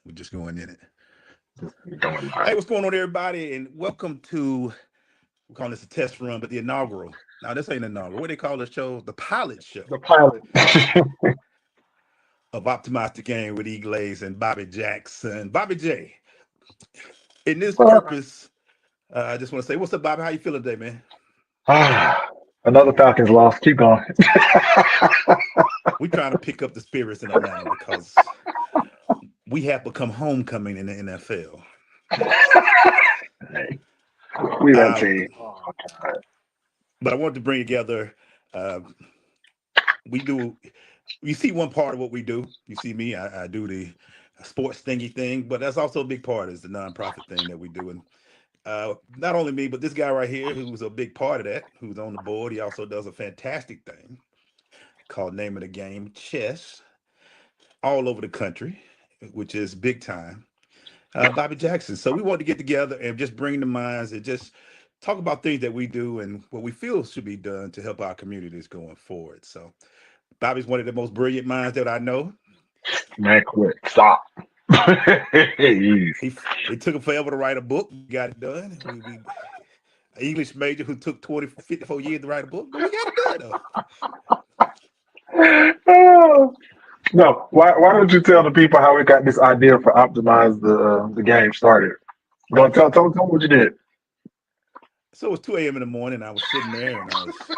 We're just going in it. Going Hey, live. what's going on, everybody? And welcome to, we're calling this a test run, but the inaugural. Now, this ain't inaugural. What do they call the show? The pilot show The pilot. of Optimize the Game with EGlaze and Bobby Jackson. Bobby J, in this Well, purpose, I just want to say, what's up, Bobby? How you feeling today, man? ah, another Falcons loss. Keep going. We trying to pick up the spirits in Atlanta because we have become homecoming in the NFL. Hey, we that Uh, team. Oh, God. but I wanted to bring together, uh, we do you see one part of what we do. You see me, I do the sports thingy thing, but that's also a big part is the nonprofit thing that we do. And not only me, but this guy right here, who's a big part of that, who's on the board, he also does a fantastic thing called Name of the Game Chess all over the country, which is big time. Bobby Jackson. So we want to get together and just bring the minds and just talk about things that we do and what we feel should be done to help our communities going forward. So Bobby's one of the most brilliant minds that I know. Man, quit. Stop. Jeez. It took him forever to write a book. We got it done. We an English major who took 20, 54 years to write a book, but we got it done though. Oh, no, why don't you tell the people how we got this idea for optimize the game started? Go tell them what you did. So it was 2 a.m. in the morning. I was sitting there and I was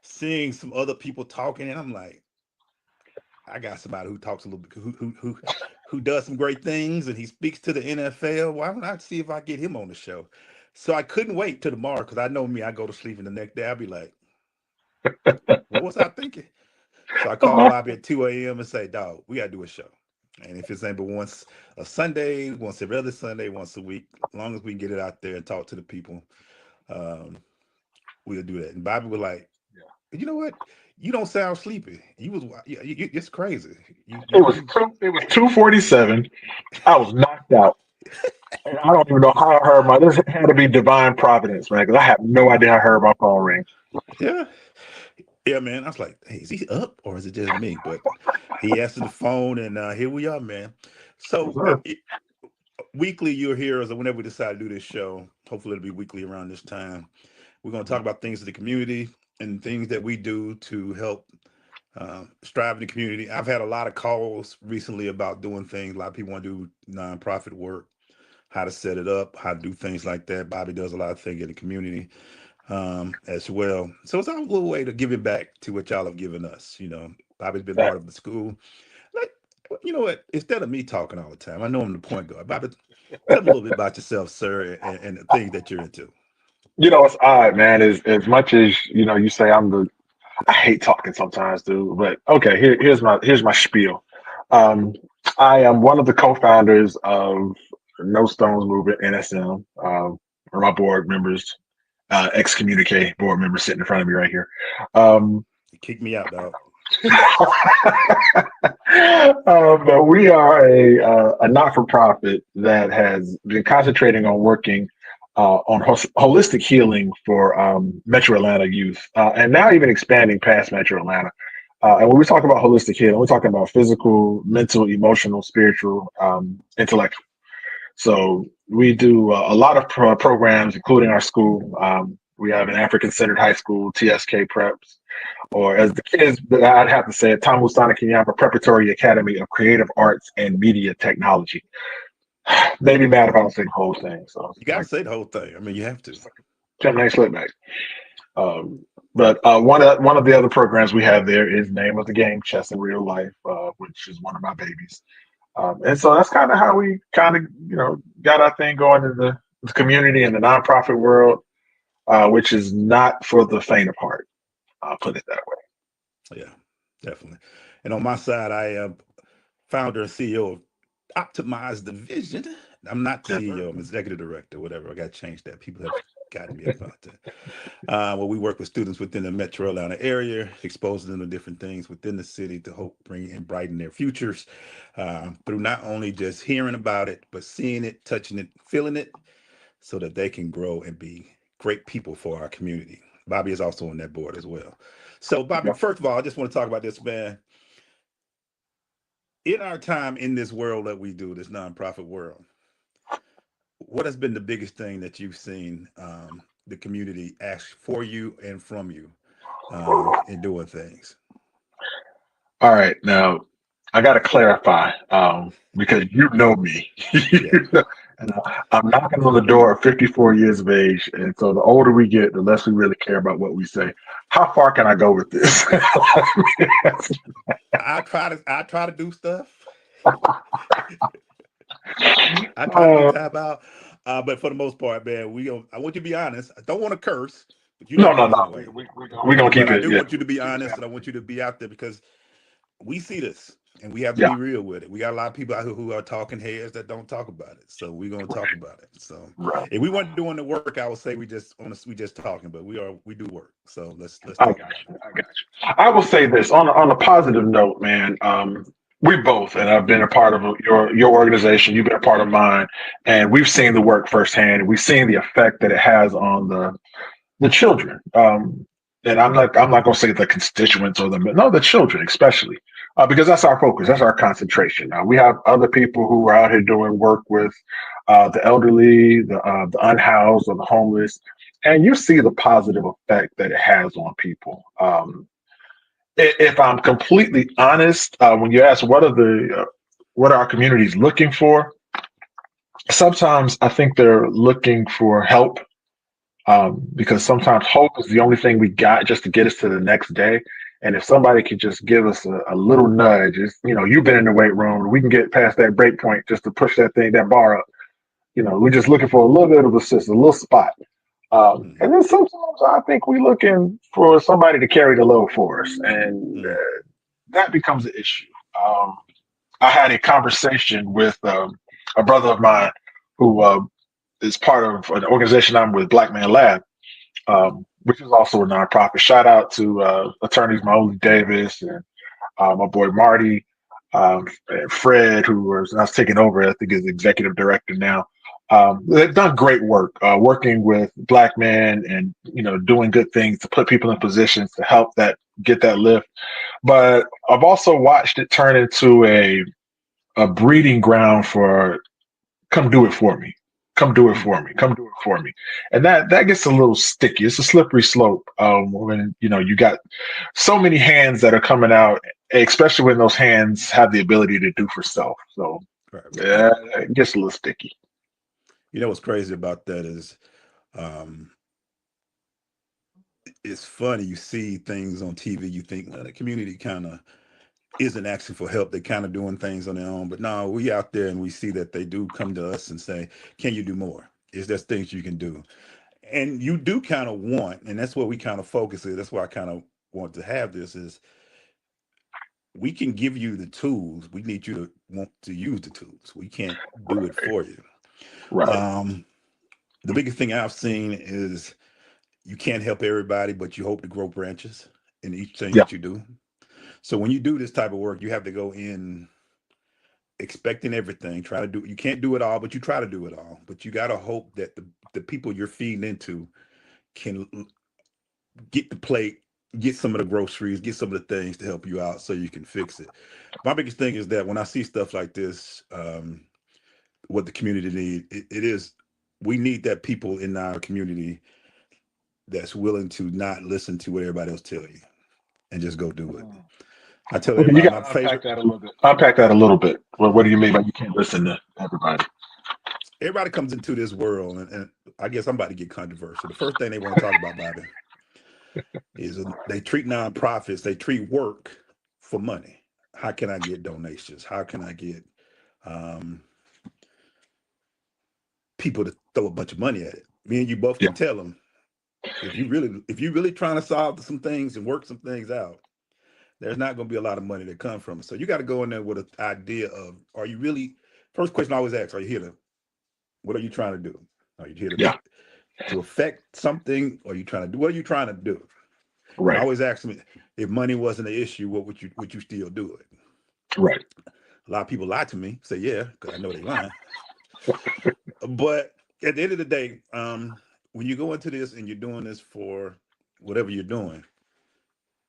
seeing some other people talking, and I'm like, I got somebody who talks a little bit, who does some great things, and he speaks to the NFL. Why don't I see if I get him on the show? So I couldn't wait till tomorrow because I know me. I go to sleep, and the next day I'll be like, what was I thinking? So I called Bobby at 2 a.m. and say, dog, we got to do a show. And if it's ain't but once a Sunday, once every other Sunday, once a week, as long as we can get it out there and talk to the people, um, we'll do that. And Bobby was like, you know what? You don't sound sleepy. You was it's crazy. It was 2:47. I was knocked out. And I don't even know how I heard this had to be divine providence, man, because I have no idea I heard my phone ring. Yeah. Yeah, man. I was like, hey, is he up or is it just me? But he answered the phone and here we are, man. Yes, So sir. weekly you're here as whenever we decide to do this show. Hopefully it'll be weekly around this time. We're going to talk about things in the community and things that we do to help strive in the community. I've had a lot of calls recently about doing things. A lot of people want to do nonprofit work, how to set it up, how to do things like that. Bobby does a lot of things in the community as well. So it's our little way to give it back to what y'all have given us. Bobby's been That, part of the school. Like, you know what? Instead of me talking all the time, I know I'm the point guard. Bobby, tell me a little bit about yourself, sir, and the things that you're into. it's odd, man. As much as you say I hate talking sometimes, dude. But okay, here's my spiel. Um, I am one of the co-founders of No Stones Movement (NSM). Or my board members, excommunicate board members sitting in front of me right here. Um, You kick me out, dog. but we are a not-for-profit that has been concentrating on working on holistic healing for Metro Atlanta youth, and now even expanding past Metro Atlanta. And when we talk about holistic healing, we're talking about physical, mental, emotional, spiritual, intellectual. So we do a lot of programs, including our school. We have an African-centered high school, TSK Preps, or as the kids, I'd have to say it, Tom Musana Kenyapa Preparatory Academy of Creative Arts and Media Technology. They'd be mad if I don't say the whole thing. So You got to say the whole thing. I mean, you have to. just like a 10 minute slip back. But one of the other programs we have there is Name of the Game, Chess in Real Life, which is one of my babies. And so that's kind of how we kind of got our thing going in the community and the nonprofit world, which is not for the faint of heart. I'll put it that way. Yeah, definitely. And on my side, I am founder and CEO of Optimize the Vision. I'm not the Yes, sir. CEO, I'm executive director, whatever. I got to change that. People have gotten me about that. Well, we work with students within the metro Atlanta area, exposing them to different things within the city to hope bring and brighten their futures through not only just hearing about it, but seeing it, touching it, feeling it, so that they can grow and be great people for our community. Bobby is also on that board as well. So, Bobby, Yep. first of all, I just want to talk about this, man. In our time in this world that we do, this nonprofit world, what has been the biggest thing that you've seen the community ask for you and from you in doing things? All right, now I got to clarify because you know me. Yeah. And I'm knocking on the door at 54 years of age, and so the older we get, the less we really care about what we say. How far can I go with this? I try to do stuff. I try to do uh, tap out. But for the most part, man, I want you to be honest. I don't want to curse, but you no, don't no, curse no. anyway. We're gonna But keep I it. do Yeah, want you to be keep it honest, and I family. want you to be out there because we see this and we have to Yeah, be real with it. We got a lot of people out here who are talking heads that don't talk about it. So we're gonna talk about it. So right. if we weren't doing the work, I would say we just talking, but we do work. So let's I talk got about it. you. I got you. I will say this on a positive note, man. We both, and I've been a part of your organization. You've been a part of mine, and we've seen the work firsthand. We've seen the effect that it has on the children. And I'm not going to say the constituents or the children especially, because that's our focus, that's our concentration. Now we have other people who are out here doing work with the elderly, the unhoused, or the homeless, and you see the positive effect that it has on people. If I'm completely honest, when you ask what are our communities looking for, sometimes I think they're looking for help because sometimes hope is the only thing we got just to get us to the next day. And if somebody could just give us a little nudge, you've been in the weight room, we can get past that break point just to push that bar up. We're just looking for a little bit of assistance, a little spot. Mhm. And then sometimes I think we're looking for somebody to carry the load for us, and Mhm. that becomes an issue. Um, I had a conversation with a brother of mine who is part of an organization I'm with, Black Man Lab, which is also a nonprofit. Shout out to attorneys Maoli Davis and my boy Marty, and Fred, who was I was taking over, I think is executive director now. They've done great work working with Black men and doing good things to put people in positions to help that get that lift. But I've also watched it turn into a breeding ground for come do it for me. Come do it for Mhm. me. Come do it for me. And that gets a little sticky. It's a slippery slope when you got so many hands that are coming out, especially when those hands have the ability to do for self. So Right, right, right. yeah, it gets a little sticky. You know what's crazy about that is um, it's funny. You see things on TV, you think well, the community kind of isn't asking for help. They're kind of doing things on their own. But no, we out there and we see that they do come to us and say, "Can you do more? Is there things you can do?" And you do kind of want, and that's what we kind of focus on. That's why I kind of want to have this is we can give you the tools. We need you to want to use the tools. We can't do it for you. Right. Um, the biggest thing I've seen is you can't help everybody, but you hope to grow branches in each thing Yeah. that you do. So when you do this type of work, you have to go in expecting everything. Try to do. You can't do it all, but you try to do it all. But you got to hope that the people you're feeding into can get the plate, get some of the groceries, get some of the things to help you out, so you can fix it. My biggest thing is that when I see stuff like this, what the community need, it is we need that people in our community that's willing to not listen to what everybody else tell you and just go do it. I tell Okay, you everybody got my to unpack favorite. that a little bit. Unpack that a little bit. What do you mean by you can't listen to everybody? Everybody comes into this world, and I guess I'm about to get controversial. The first thing they want to talk about, Bobby, is they treat nonprofits, they treat work for money. How can I get donations? How can I get um, people to throw a bunch of money at it? Me and you both Yeah. can tell them if you really trying to solve some things and work some things out, there's not going to be a lot of money that come from it. So you got to go in there with an idea of, are you really? First question I always ask: Are you here to? What are you trying to do? Are you here Yeah. to affect something? Or are you trying to do? What are you trying to do? And I Right. always ask them, if money wasn't an issue, what would you still do it? Right. A lot of people lie to me, say yeah, because I know they lying. But at the end of the day, when you go into this and you're doing this for whatever you're doing,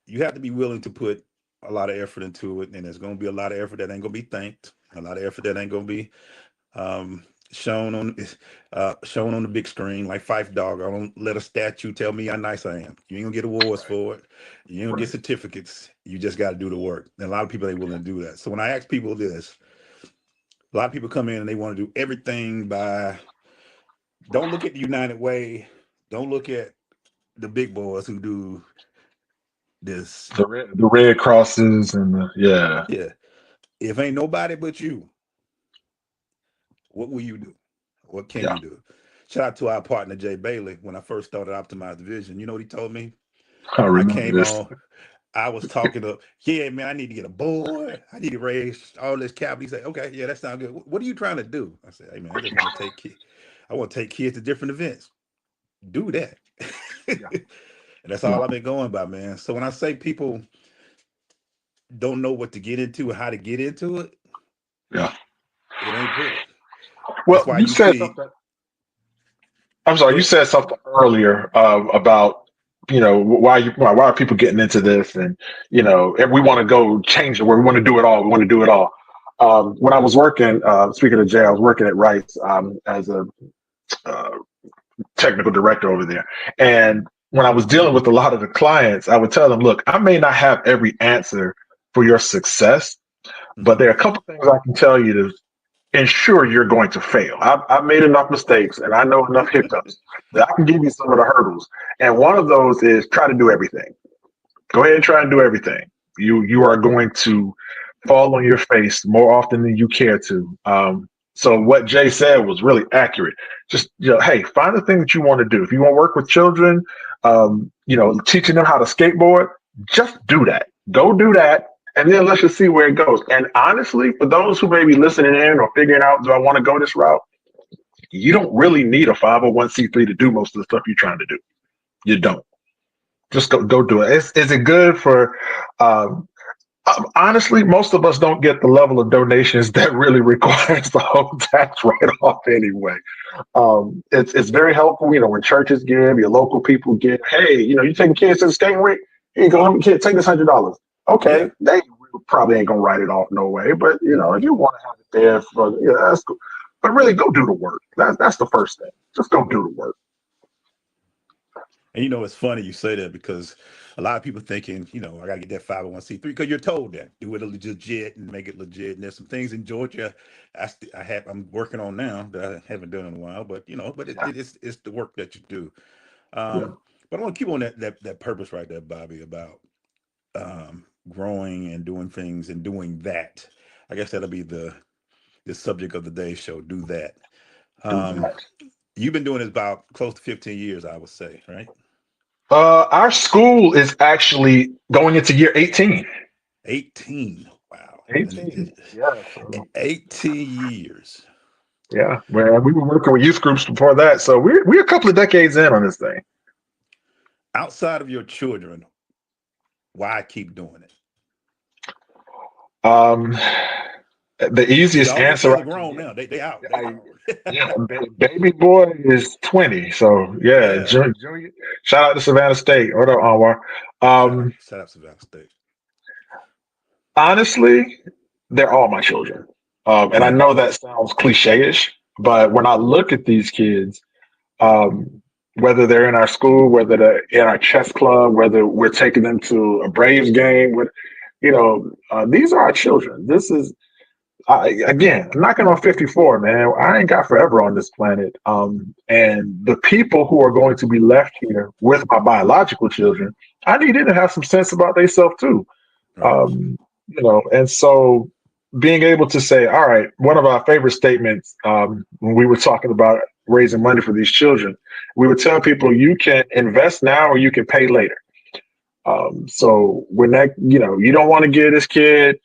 you have to be willing to put. a lot of effort into it, and there's going to be a lot of effort that ain't going to be thanked, a lot of effort that ain't going to be um, shown on the big screen like Fife Dog. I don't let a statue tell me how nice I am. You ain't gonna get awards Right. for it. You ain't gonna get Right. certificates. You just got to do the work. And a lot of people ain't willing to do that. So when I ask people this, a lot of people come in and they want to do everything by. Don't look at the United Way. Don't look at the big boys who do this. The red crosses and yeah. Yeah. If ain't nobody but you, what will you do? What can Yeah. you do? Shout out to our partner Jay Bailey. When I first started Optimize Division, you know what he told me? I I remember came this. on, I was talking to, yeah, man, I need to get a board. I need to raise all this capital. He said, okay, yeah, that sounds good. What are you trying to do? I said, hey, man, I just want to take kids. I want to take kids to different events. Do that. Yeah. And that's Yeah. all I've been going by, man. So when I say people don't know what to get into or how to get into it, Yeah. it ain't pretty. That's Well, why you you said see, something. I'm sorry. go You ahead. said something earlier about why are people getting into this, and if we want to go change it, where we want to do it all. We want to do it all. When I was working, speaking of Jay, I was working at Rice as a uh, technical director over there, and when I was dealing with a lot of the clients, I would tell them, "Look, I may not have every answer for your success, but Hmm. there are a couple things I can tell you to ensure you're going to fail. I've made enough mistakes and I know enough hiccups that I can give you some of the hurdles. And one of those is try to do everything. Go ahead and try and do everything. You are going to fall on your face more often than you care to. So what Jay said was really accurate. Just hey, find the thing that you want to do. If you want to work with children, teaching them how to skateboard, just do that. Go do that, and then let's just see where it goes. And honestly, for those who may be listening in or figuring out, do I want to go this route? You don't really need a 501c3 to do most of the stuff you're trying to do. You don't. Just go do it. Is it good for um, honestly, most of us don't get the level of donations that really requires the whole tax write-off anyway. It's very helpful, when churches give, your local people give. Hey, you taking kids to the skating rink? Here you go, let me kid, take this $100. Okay, Yeah. they probably ain't gonna write it off no way, but if you want to have it there for that's cool. But really, go do the work. That's the first thing. Just go do the work. And it's funny you say that because a lot of people thinking, I got to get that 501c3 because you're told that do it legit and make it legit. And there's some things in Georgia I'm working on now that I haven't done in a while, but Yeah, it's the work that you do. yeah, But I want to keep on that purpose right there, Bobby, about growing and doing things and doing that. I guess that'll be the subject of the day show. Do that. do Um, that. you've been doing this about close to 15 years, I would say, right? Our school is actually going into year 18. 18. Wow. And 18. Yeah. So 18 years. yeah, man, we were working with youth groups before that, so we're a couple of decades in on this thing. Outside of your children, why keep doing it? Um, the Because easiest all your answer kids are I can grown give, now. They out. They I, grown. yeah, baby boy is 20, so yeah, Yeah. junior. Shout out to Savannah State. What up, Anwar? Um, Shout out Savannah State. honestly, they're all my children, and I Mm-hmm. know that sounds cliche-ish, but when I look at these kids, um, whether they're in our school, whether they're in our chess club, whether we're taking them to a Braves game, these are our children. This is again, I'm knocking on 54, man. I ain't got forever on this planet. And the people who are going to be left here with my biological children, I need them to have some sense about themselves too. Right. And so being able to say, all right, one of our favorite statements when we were talking about raising money for these children, we would tell people you can invest now or you can pay later. So when you don't want to give this kid,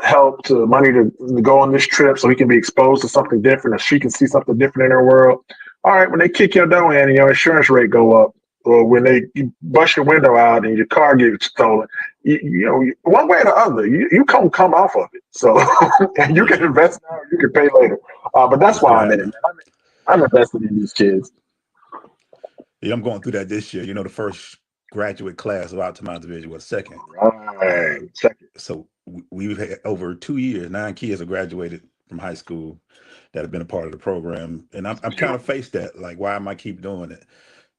help to money to go on this trip so he can be exposed to something different or she can see something different in her world. All right, when they kick your dough in and your insurance rate go up, or when you bust your window out and your car gets stolen, one way or the other, you come off of it. So and you can Yeah. invest now, or you can pay later. But that's It's why gonna I'm in it, happen. man. I'm invested in these kids. Yeah, I'm going through that this year. The first graduate class of optimized division was second. Right. Second. So we've had over 2 years, 9 kids have graduated from high school that have been a part of the program. And I'm kind of faced that, like, why am I keep doing it?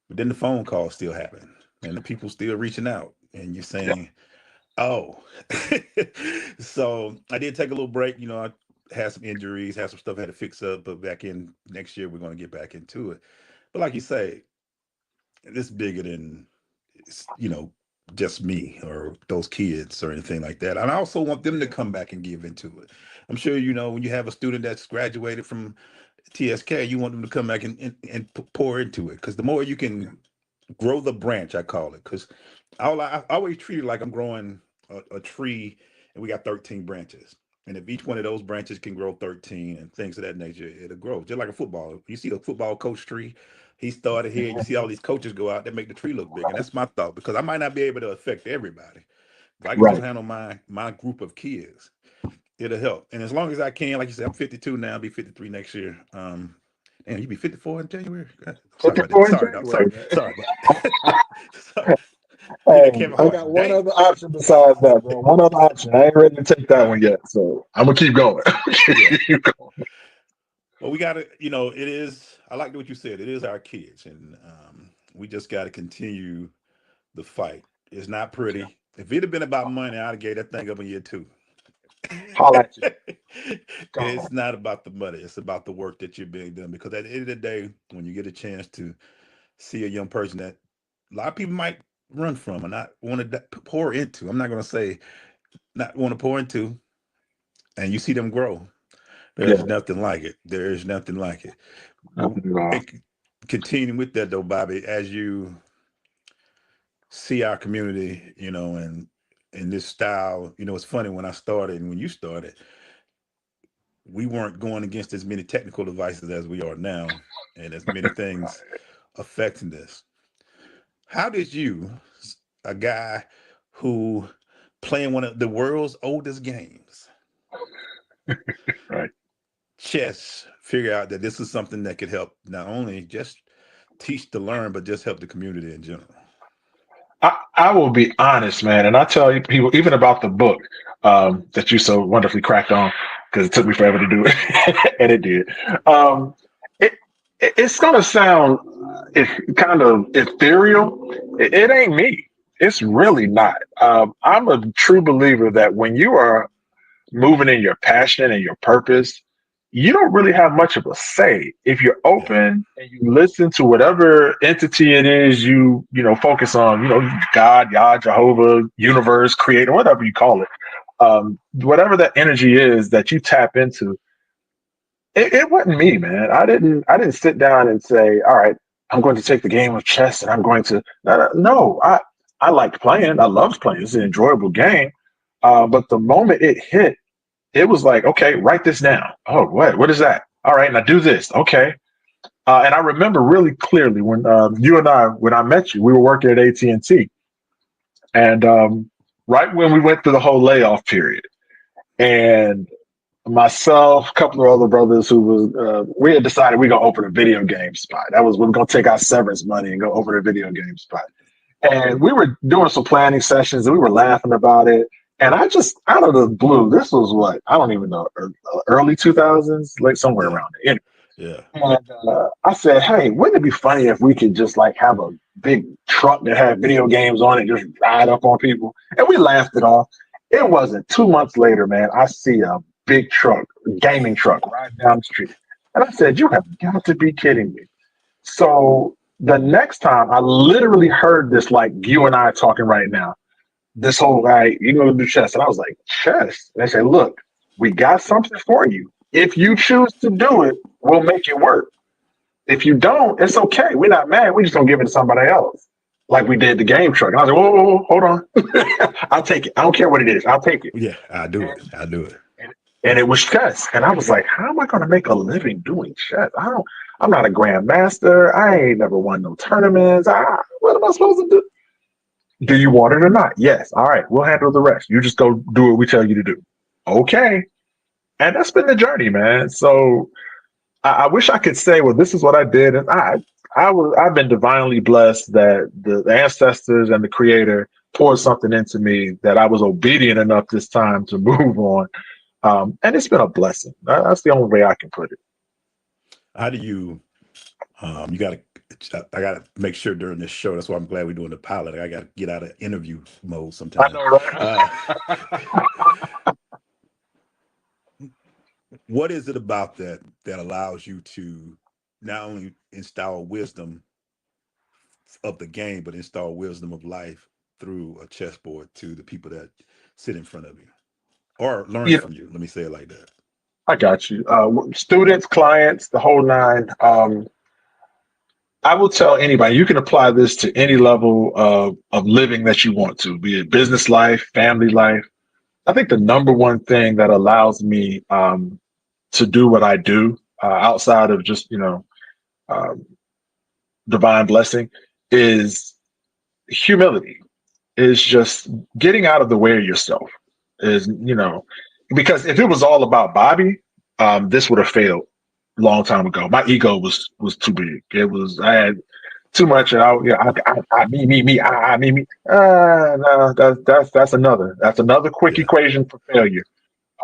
But then the phone calls still happen and the people still reaching out and you're Yeah. saying, oh, so I did take a little break. I had some injuries, had some stuff I had to fix up, but back in next year, we're going to get back into it. But like you say, this bigger than, you know, just me or those kids or anything like that. And I also want them to come back and give into it. I'm sure, when you have a student that's graduated from TSK, you want them to come back and pour into it. Because the more you can grow the branch, I call it, because I always treat it like I'm growing a tree and we got 13 branches. And if each one of those branches can grow 13 and things of that nature, it'll grow. Just like a football. You see the football coach tree, he started here, and you see all these coaches go out that make the tree look big. And that's my thought, because I might not be able to affect everybody. If I can just Right. handle my group of kids, it'll help. And as long as I can, like you said, I'm 52 now, I'll be 53 next year. And you be 54 in January. Sorry about that. 54 in Sorry, dog. Sorry, January, man. sorry, sorry. Give Hey, that Kevin I Hart. got one Dang. other option besides that, bro. One other option. I ain't ready to take that one yet, so I'm gonna keep going. Yeah. Keep going. Well, we got to, it is, I like what you said. It is our kids. And we just got to continue the fight. It's not pretty. If it had been about money, I'd have gave that thing up in year two. Holla at you. Come on. It's not about the money. It's about the work that you're being done. Because at the end of the day, when you get a chance to see a young person that a lot of people might run from or not want to pour into, I'm not going to say not want to pour into, and you see them grow, there's Yeah. nothing like it. There's nothing like it. Nothing wrong. Continuing with that though, Bobby, as you see our community, and in this style, it's funny, when I started and when you started, we weren't going against as many technical devices as we are now, and as many things affecting this. How did you, a guy who playing one of the world's oldest games, Right. chess, figure out that this is something that could help not only just teach to learn, but just help the community in general? I will be honest, man, and I tell you people even about the book that you so wonderfully cracked on because it took me forever to do it, and it did. Um, it it's gonna sound kind of ethereal. It ain't me. It's really not. I'm a true believer that when you are moving in your passion and your purpose, you don't really have much of a say. If you're Yeah, open and you listen to whatever entity it is you focus on, God, Yah, Jehovah, universe, creator, whatever you call it, whatever that energy is that you tap into, it wasn't me, man. I didn't sit down and say, all right, I'm going to take the game of chess and I'm going to no. I liked playing. I loved playing. It's an enjoyable game. But the moment it hit, it was like, okay, write this down. Oh, what is that? All right, now do this. Okay. And I remember really clearly when when I met you, we were working at AT&T, and right when we went through the whole layoff period, and myself, a couple of other brothers who was, we had decided we are gonna open a video game spot. That was we are gonna take our severance money and go open a video game spot. And we were doing some planning sessions and we were laughing about it. And I just, out of the blue, this was what, I don't even know, early 2000s, like somewhere yeah, around there. yeah, And I said, hey, wouldn't it be funny if we could just like have a big truck that had video games on it, just ride up on people? And we laughed it off. It wasn't 2 months later, man, I see a big truck, gaming truck, riding down the street. And I said, you have got to be kidding me. So the next time I literally heard this, like you and I are talking right now, this whole guy, do chess. And I was like, chess? And they said, look, we got something for you. If you choose to do it, we'll make it work. If you don't, it's okay. We're not mad. We just gonna give it to somebody else. Like we did the game truck. And I was like, whoa, whoa, whoa, hold on. I'll take it. I don't care what it is. I'll take it. yeah. I do And, it. I do it. and it was chess. And I was like, how am I gonna make a living doing chess? I'm not a grandmaster. I ain't never won no tournaments. What am I supposed to do? Do you want it or not? Yes. All right. We'll handle the rest. You just go do what we tell you to do. Okay. And that's been the journey, man. So I wish I could say, well, this is what I did. And I've been divinely blessed that the ancestors and the creator poured something into me that I was obedient enough this time to move on. And it's been a blessing. That's the only way I can put it. How do you you got to, I got to make sure during this show. That's why I'm glad we're doing the pilot. I got to get out of interview mode I sometime. know, right? What is it about that allows you to not only install wisdom of the game, but install wisdom of life through a chessboard to the people that sit in front of you or learn You know, from you? Let me say it like that. I got you. Students, clients, the whole nine. I will tell anybody you can apply this to any level of living that you want to, be it business life, family life. I think the number one thing that allows me to do what I do outside of just um, divine blessing is humility. Is just getting out of the way of yourself. Is because if it was all about Bobby, this would have failed long time ago. My ego was too big. I had too much. And me. No, that's another quick Yeah. equation for failure.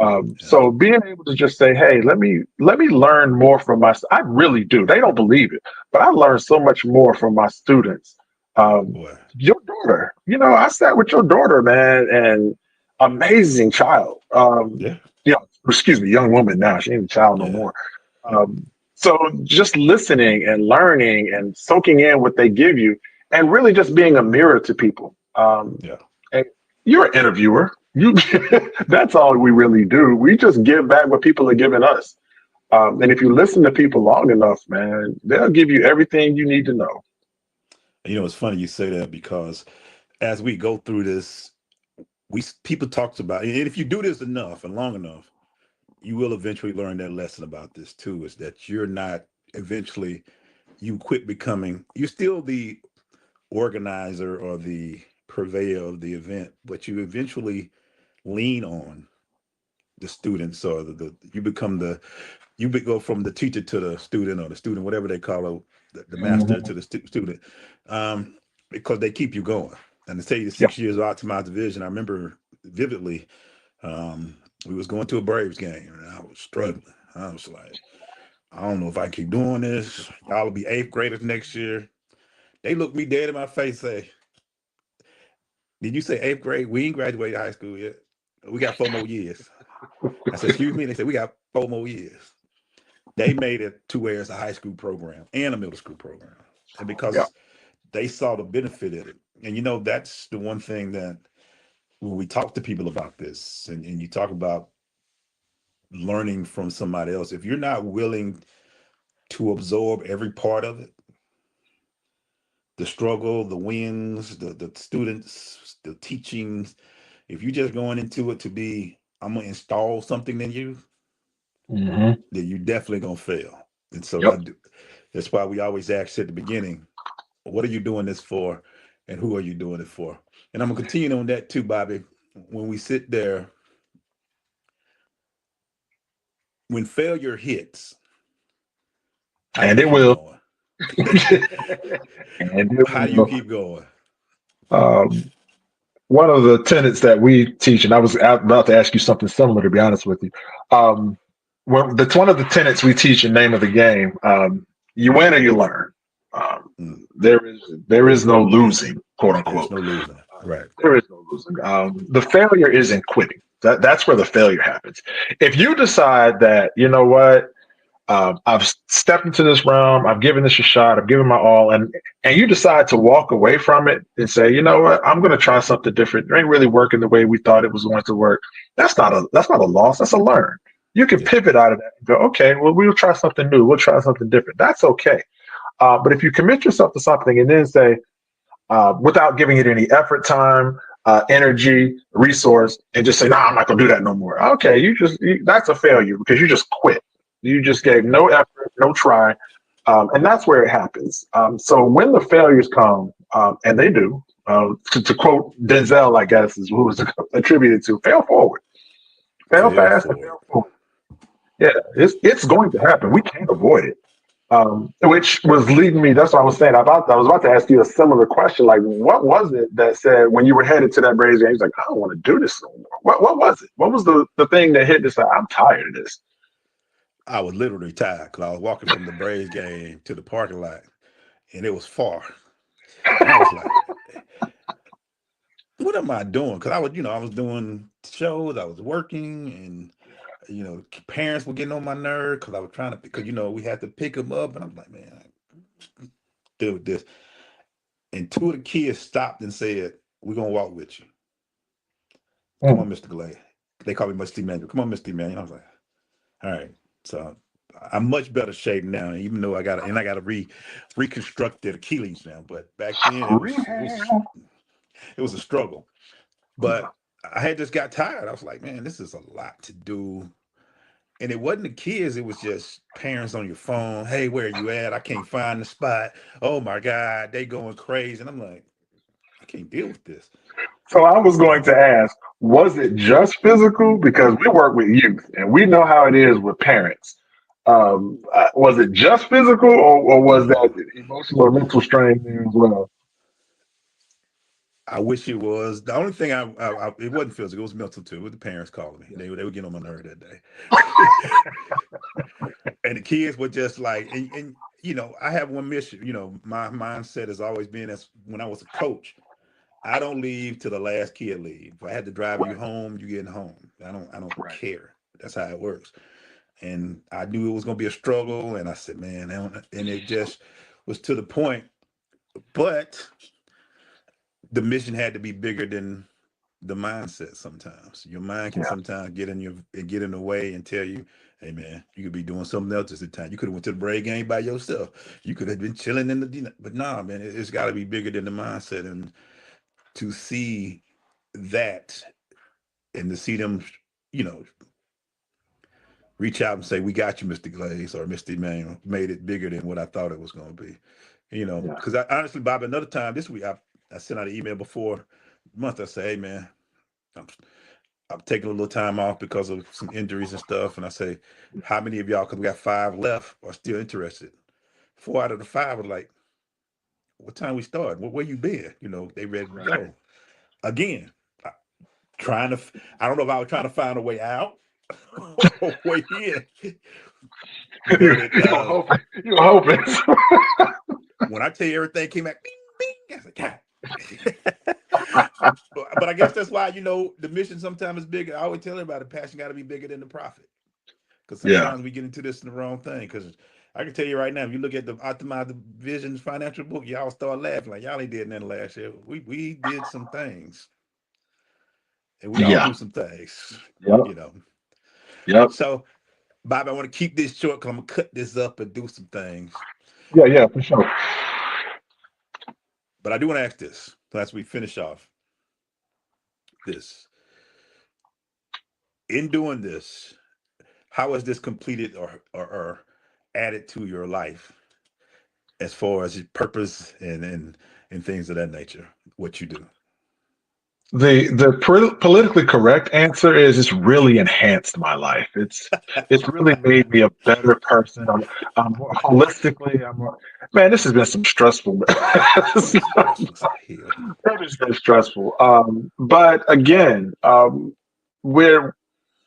Yeah. So being able to just say, "Hey, let me learn more from my." I really do. They don't believe it, but I learned so much more from my students. Um, Boy. your daughter, I sat with your daughter, man, and amazing child. Yeah. Excuse me, young woman now. She ain't a child no Yeah. more. So just listening and learning and soaking in what they give you, and really just being a mirror to people. Yeah. And you're an interviewer. You that's all we really do. We just give back what people are giving us. And if you listen to people long enough, man, they'll give you everything you need to know. It's funny you say that because as we go through this, we people talks about, and if you do this enough and long enough, you will eventually learn that lesson about this too, is that you're not eventually, you quit becoming, you're still the organizer or the purveyor of the event, but you eventually lean on the students or you become go from the teacher to the student or the student, whatever they call it, the master Mhm. to the student, um, because they keep you going. And to tell you, the Yeah. 6 years of optimized division, I remember vividly, um, we was going to a Braves game and I was struggling. I was like, I don't know if I can keep doing this. Y'all will be eighth graders next year. They looked me dead in my face, say, did you say eighth grade? We ain't graduated high school yet. We got 4 more years. I said, excuse me? And they said, we got 4 more years. They made it to where it's a high school program and a middle school program. And Yeah. because they saw the benefit of it. And that's the one thing that when we talk to people about this and you talk about learning from somebody else, if you're not willing to absorb every part of it, the struggle, the wins, the students, the teachings, if you're just going into it to be, I'm gonna install something in you, Hmm. then you definitely gonna fail. And so Yep. that's why we always ask at the beginning, what are you doing this for? And who are you doing it for? And I'm gonna continue on that too, Bobby. When we sit there, when failure hits, how do And you it keep will. going? And it How do you will. keep going? Um, One of the tenets that we teach, and I was about to ask you something similar, to be honest with you. That's one of the tenets we teach in Name of the Game. You win or you learn. Um, Mm, there is no losing, quote there's unquote. no losing. Right. There is no losing. The failure isn't quitting. That's where the failure happens. If you decide that, you know what, I've stepped into this realm. I've given this a shot. I've given my all, and you decide to walk away from it and say, you know what, I'm going to try something different. It ain't really working the way we thought it was going to work. That's not a loss. That's a learn. You can Yeah. pivot out of that and go, okay, well, we'll try something new. We'll try something different. That's okay. But if you commit yourself to something and then say, without giving it any effort, time, energy, resource, and just say, "Nah, I'm not gonna do that no more." Okay, that's a failure because you just quit. You just gave Mhm. no effort, no try, and that's where it happens. So when the failures come, and they do, to quote Denzel, I guess is who was attributed to, fail forward, fail Fail fast, and forward. fail forward. Yeah, it's going to happen. We can't avoid it. Which was leading me. That's what I was saying. I was about to ask you a similar question. Like, what was it that said when you were headed to that Braves game? He's like, I don't want to do this no more. What was it? What was the thing that hit this? Like, I'm tired of this. I was literally tired because I was walking from the Braves game to the parking lot, and it was far. And I was like, what am I doing? Because I was doing shows, I was working, and parents were getting on my nerve because I was trying to, because we had to pick them up, and I'm like, man, I deal with this. And two of the kids stopped and said, "We're gonna walk with you. Come on, Mm. Mr. Glay." They call me Mr. Emmanuel. Come on, Mr. Emmanuel. I was like, all right. So I'm much better shape now, even though I got to reconstruct the Achilles now. But back then it was a struggle. But I had just got tired. I was like, man, this is a lot to do. And it wasn't the kids, it was just parents on your phone. Hey, where are you at? I can't find the spot. Oh my God, they going crazy. And I'm like, I can't deal with this. So I was going So to ask, was it just physical? Because we work with youth and we know how it is with parents. Was it just physical, or was no. that emotional or mental strain there as well? I wish it was. The only thing it wasn't physical, it was mental too. With the parents calling me. They were getting on my nerve that day. And the kids were just like, and I have one mission. My mindset has always been, as when I was a coach, I don't leave till the last kid leave. If I had to drive you Right, home, you getting home. I don't right. care. That's how it works. And I knew it was gonna be a struggle, and I said, man, and it just was to the point. But the mission had to be bigger than the mindset. Sometimes your mind can Yeah, sometimes get in the way and tell you, hey man, you could be doing something else at the time. You could have went to the Braves game by yourself. You could have been chilling in the, but nah, man, it's got to be bigger than the mindset. And to see that, and to see them, you know reach out and say, we got you, Mr. Glaze or Mr. Emmanuel, made it bigger than what I thought it was going to be. yeah, Because I honestly, Bob, another time this week, I sent out an email before the month. I say, hey man, I'm I'm taking a little time off because of some injuries and stuff. And I say, how many of y'all, because we got five left, are still interested? Four out of the five were like, what time we start? Where you been? They ready to right. go. Again, I- trying to, I don't know if I was trying to find a way out or way in, you, but you were hoping. You were hoping. when I tell you everything came out, bing, bing, I said, God. But I guess that's why, the mission sometimes is bigger. I always tell everybody, passion got to be bigger than the profit. Because Yeah, sometimes we get into this in the wrong thing. Because I can tell you right now, if you look at the Optimize the Visions financial book, y'all start laughing like y'all ain't did nothing last year. We did some things, and we all yeah, do some things, yep, you know. yep, So, Bob, I want to keep this short because I'm gonna cut this up and do some things. yeah, yeah, for sure. But I do want to ask this as we finish off this. In doing this, how is this completed or added to your life as far as your purpose and things of that nature? What you do? The politically correct answer is it's really enhanced my life. It's really made me a better person. I'm more holistically. Man, this has been some stressful. It's stressful as hell. It has been stressful. But again, we're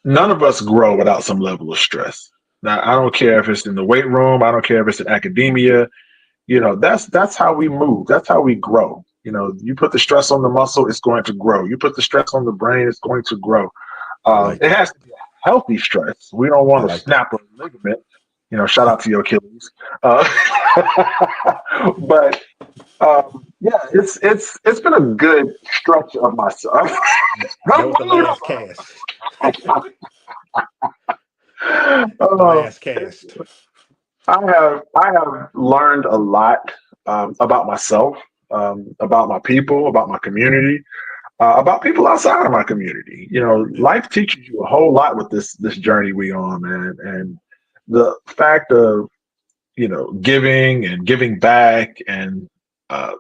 none of us grow without some level of stress. Now, I don't care if it's in the weight room. I don't care if it's in academia. That's how we move. That's how we grow. You put the stress on the muscle, it's going to grow. You put the stress on the brain, it's going to grow. I like It that. has to be a healthy stress. We don't I want to like that. snap a ligament. Shout out to your Achilles. But yeah, it's been a good stretch of myself. That was the last cast. The uh, last cast. I have learned a lot about myself, about my people, about my community, about people outside of my community. Yeah. Life teaches you a whole lot with this journey we on, man. And the fact of giving and giving back and uh,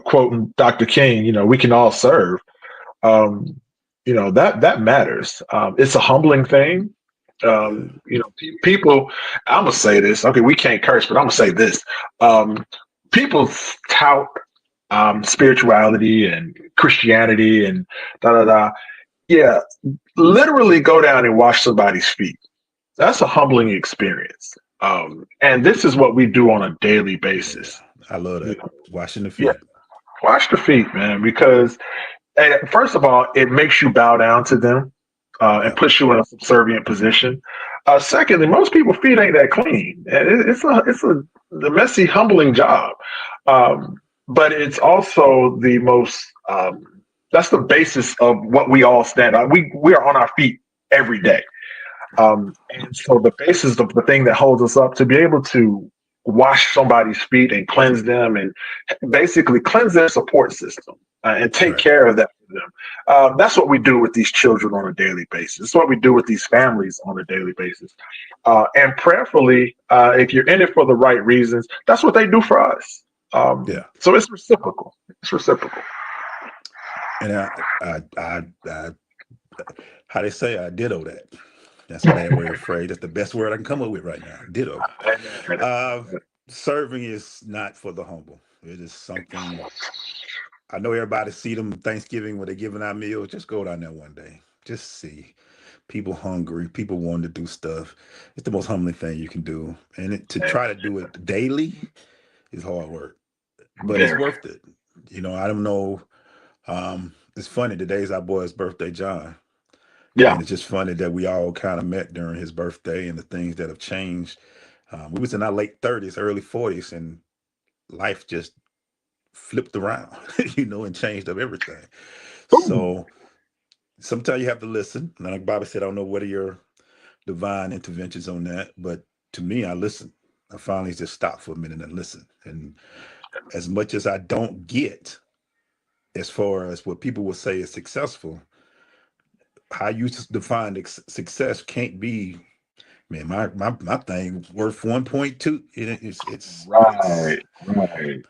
quoting Dr. King, we can all serve. Um, that matters. It's a humbling thing. Yeah. People. I'm gonna say this. Okay, we can't curse, but I'm gonna say this. Um, People tout spirituality and Christianity and da da da. Yeah, literally go down and wash somebody's feet. That's a humbling experience. And this is what we do on a daily Yeah. basis. I love You that. know, Washing the yeah, feet. wash the feet, man, because first of all, it makes you bow down to them and Yeah. puts you in a subservient position. Secondly, most people's feet ain't that clean. It's a messy, humbling job, um, but it's also the most. That's the basis of what we all stand on. We are on our feet every day, and so the basis of the thing that holds us up to be able to wash somebody's feet and cleanse them and basically cleanse their support system and take Right. care of that for them. That's what we do with these children on a daily basis. It's what we do with these families on a daily basis. And prayerfully, if you're in it for the right reasons, that's what they do for us. Yeah. So it's reciprocal. It's reciprocal. And I how they say, I ditto that. That's a bad word phrase. That's the best word I can come up with right now. Ditto. Amen. Uh, Serving is not for the humble. It is something. I know everybody see them Thanksgiving when they're giving out meals. Just go down there one day. Just see people hungry, people wanting to do stuff. It's the most humbling thing you can do. And to try to do it daily is hard work, but it's Very. worth it. I don't know. It's funny. Today's our boy's birthday, John. Yeah. And it's just funny that we all kind of met during his birthday and the things that have changed. We was in our late 30s, early 40s, and life just flipped around, and changed up everything. Ooh. So sometimes you have to listen. And like Bobby said, I don't know what are your divine interventions on that, but to me, I listen. I finally just stop for a minute and listen. And as much as I don't get as far as what people would say is successful, how you define success can't be, man, my thing worth 1.2. It's Right. Right.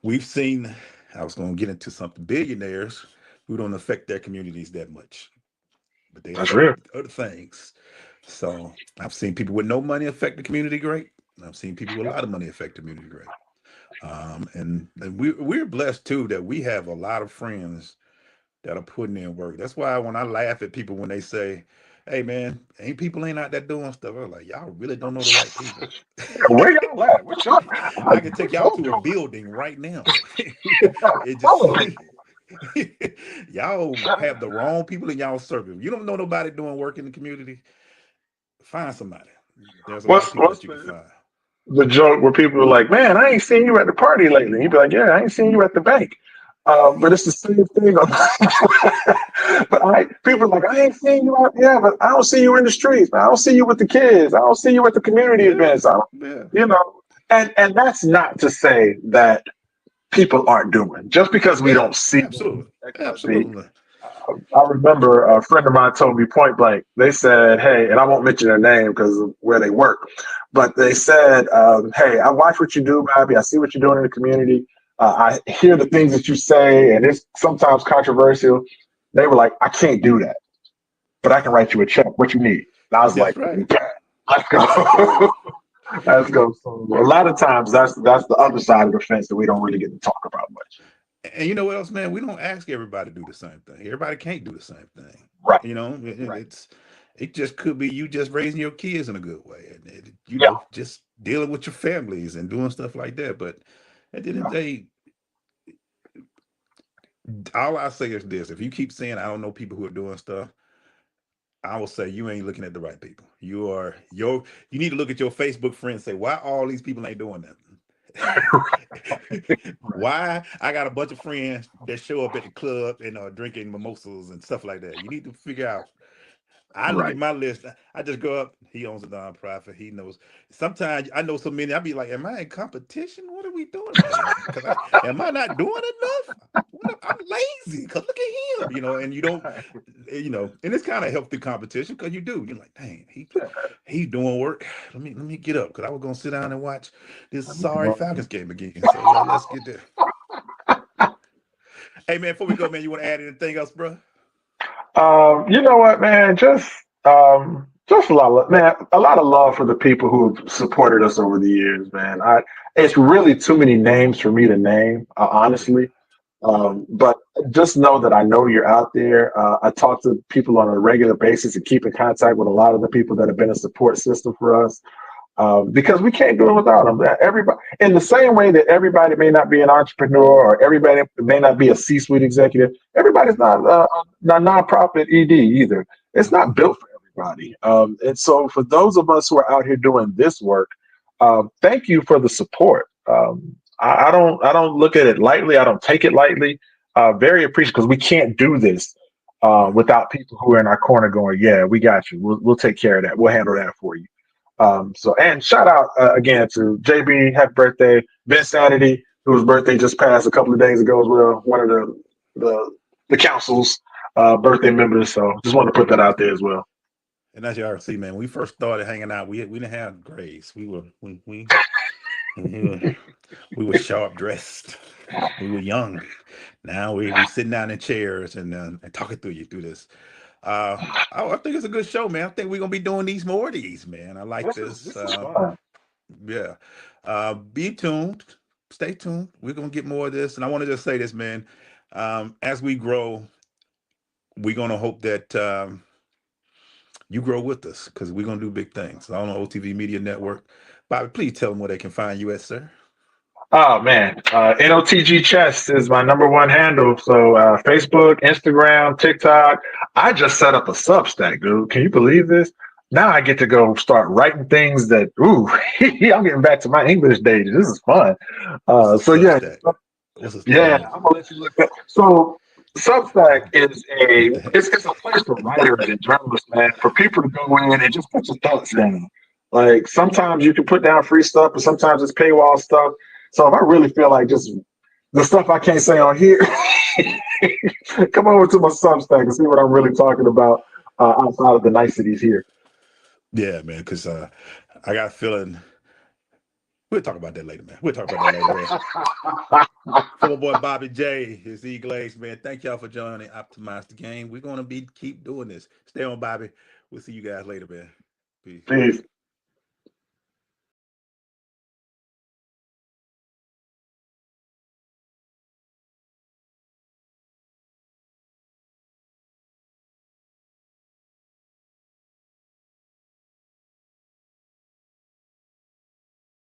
we've seen. I was going to get into something. Billionaires who don't affect their communities that much, but they That's real. affect other things. So I've seen people with no money affect the community great. I've seen people with a lot of money affect the community great. And we're blessed too that we have a lot of friends that are putting in work. That's why when I laugh at people when they say, "Hey man, ain't out there doing stuff," I'm like, y'all really don't know the right people. Yeah, where y'all at? I can take What y'all y'all to a doing? building right now. It just Follow me. y'all have the wrong people in y'all circle. You don't know nobody doing work in the community. Find somebody. There's a lot of people What's that you can the find. the joke where people are like, "Man, I ain't seen you at the party lately." You'd be like, "Yeah, I ain't seen you at the bank." But it's the same thing. People are like, "I ain't seen you out." Yeah, but I don't see you in the streets. I don't see you with the kids. I don't see you at the community Yeah, events. I don't, yeah, you know. And that's not to say that people aren't doing just because we yeah. don't see them. Absolutely, XYZ. absolutely. I remember a friend of mine told me point blank. They said, "Hey," and I won't mention their name because of where they work, but they said, "Hey, I watch what you do, Bobby. I see what you're doing in the community. I hear the things that you say, and it's sometimes controversial." They were like, "I can't do that, but I can write you a check. What you need?" And I was like, That's right. "Okay, let's That's go." right. Let's go. So a lot of times that's the other side of the fence that we don't really get to talk about much. And you know what else, man? We don't ask everybody to do the same thing. Everybody can't do the same thing. Right. Right. It just could be you just raising your kids in a good way, and Yeah. just dealing with your families and doing stuff like that. But at the end of Yeah. the day, all I say is this: if you keep saying I don't know people who are doing stuff, I will say you ain't looking at the right people. You need to look at your Facebook friends and say, why all these people ain't doing that? Right. Why I got a bunch of friends that show up at the club and are drinking mimosas and stuff like that. You need to figure out. I look at Right. my list. I just go up. He owns a nonprofit. He knows. Sometimes I know so many. I be like, "Am I in competition? What are we doing right here? Because am I not doing enough? I'm lazy. Because look at him. And you don't. And it's kind of healthy competition because you do. You're like, dang, he's doing work. Let me get up because I was gonna sit down and watch this sorry Falcons game again. So let's get there. Hey man, before we go, man, you want to add anything else, bro? You know what, man? Just a lot of man, a lot of love for the people who have supported us over the years, man. It's really too many names for me to name, honestly. But just know that I know you're out there. I talk to people on a regular basis and keep in contact with a lot of the people that have been a support system for us. Because we can't do it without them. Everybody, in the same way that everybody may not be an entrepreneur or everybody may not be a C-suite executive, everybody's not nonprofit ED either. It's not built for everybody. And so, for those of us who are out here doing this work, thank you for the support. I don't look at it lightly. I don't take it lightly. Very appreciative because we can't do this without people who are in our corner going, "Yeah, we got you. We'll take care of that. We'll handle that for you." And shout out again to JB, happy birthday, Ben Sanity, whose birthday just passed a couple of days ago as well. One of the council's birthday members. So just wanted to put that out there as well. And as y'all see, man, when we first started hanging out, we didn't have grace. We were we were sharp dressed. We were young. Now we sitting down in chairs and talking through this. I think it's a good show, man. I think we're gonna be doing these more of these, man. I like this. This is fun. Yeah. Be tuned. Stay tuned. We're gonna get more of this. And I want to just say this, man. As we grow, we're gonna hope that you grow with us because we're gonna do big things. I don't know OTV Media Network. Bobby, please tell them where they can find you at, sir. Oh man, NOTG Chess is my number one handle. So Facebook, Instagram, TikTok. I just set up a Substack, dude. Can you believe this? Now I get to go start writing things that. Ooh, I'm getting back to my English days. This is fun. What's a So yeah, Substack? What's a yeah. yeah? I'm gonna let you look that. So Substack is it's a place for writers and journalists, man, for people to go in and just put your thoughts down. Like sometimes you can put down free stuff, but sometimes it's paywall stuff. So if I really feel like just the stuff I can't say on here, come over to my Substack and see what I'm really talking about outside of the niceties here. Yeah, man. Because I got a feeling we'll talk about that later, man. We'll talk about that later, man. For my boy Bobby J, his EGlaze, man. Thank y'all for joining Optimize the Game. We're gonna keep doing this. Stay on, Bobby. We'll see you guys later, man. Peace. Peace.